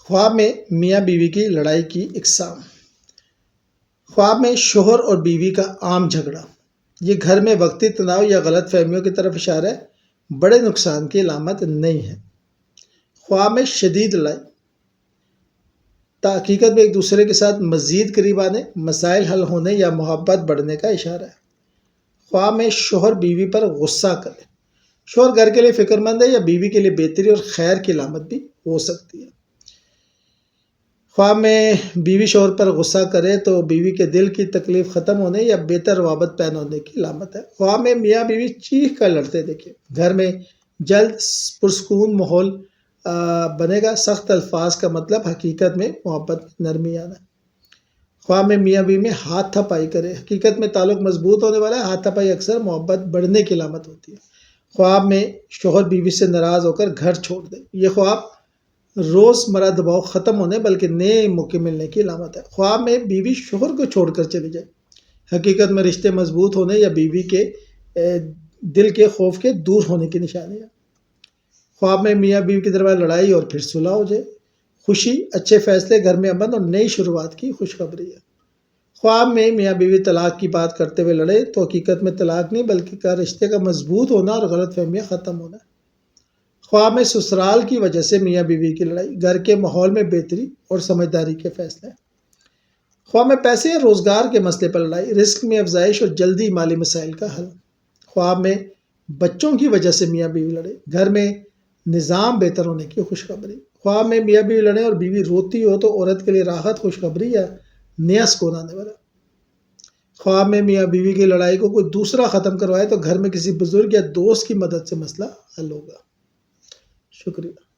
خواب میں میاں بیوی کی لڑائی کی اقسام۔ خواب میں شوہر اور بیوی کا عام جھگڑا، یہ گھر میں وقتی تناؤ یا غلط فہمیوں کی طرف اشارہ ہے، بڑے نقصان کی علامت نہیں ہے۔ خواب میں شدید لڑائی، حقیقت میں ایک دوسرے کے ساتھ مزید قریب آنے، مسائل حل ہونے یا محبت بڑھنے کا اشارہ ہے۔ خواب میں شوہر بیوی پر غصہ کرے، شوہر گھر کے لیے فکر مند ہے یا بیوی کے لیے بہتری اور خیر کی علامت بھی ہو سکتی ہے۔ خواب میں بیوی شوہر پر غصہ کرے تو بیوی کے دل کی تکلیف ختم ہونے یا بہتر روابط پیدا ہونے کی علامت ہے۔ خواب میں میاں بیوی چیخ کر لڑتے دیکھے، گھر میں جلد پرسکون ماحول بنے گا۔ سخت الفاظ کا مطلب حقیقت میں محبت میں نرمی آنا ہے۔ خواب میں میاں بیوی میں ہاتھ تھپائی کرے، حقیقت میں تعلق مضبوط ہونے والا ہے۔ ہاتھ تھپائی اکثر محبت بڑھنے کی علامت ہوتی ہے۔ خواب میں شوہر بیوی سے ناراض ہو کر گھر چھوڑ دے، یہ خواب روزمرہ دباؤ ختم ہونے بلکہ نئے موقع ملنے کی علامت ہے۔ خواب میں بیوی شوہر کو چھوڑ کر چلی جائے، حقیقت میں رشتے مضبوط ہونے یا بیوی کے دل کے خوف کے دور ہونے کی نشانی ہے۔ خواب میں میاں بیوی کے درمیان لڑائی اور پھر صلح ہو جائے، خوشی، اچھے فیصلے، گھر میں امن اور نئی شروعات کی خوشخبری ہے۔ خواب میں میاں بیوی طلاق کی بات کرتے ہوئے لڑے تو حقیقت میں طلاق نہیں بلکہ رشتے کا مضبوط ہونا اور غلط فہمیاں ختم ہونا ہے۔ خواب میں سسرال کی وجہ سے میاں بیوی کی لڑائی، گھر کے ماحول میں بہتری اور سمجھداری کے فیصلے۔ خواب میں پیسے یا روزگار کے مسئلے پر لڑائی، رزق میں افزائش اور جلدی مالی مسائل کا حل۔ خواب میں بچوں کی وجہ سے میاں بیوی لڑے، گھر میں نظام بہتر ہونے کی خوشخبری۔ خواب میں میاں بیوی لڑے اور بیوی روتی ہو تو عورت کے لیے راحت، خوشخبری یا نیا سکون آنے والا۔ خواب میں میاں بیوی کی لڑائی کو کوئی دوسرا ختم کروائے تو گھر میں کسی بزرگ یا دوست کی مدد سے مسئلہ حل ہوگا۔ شکریہ۔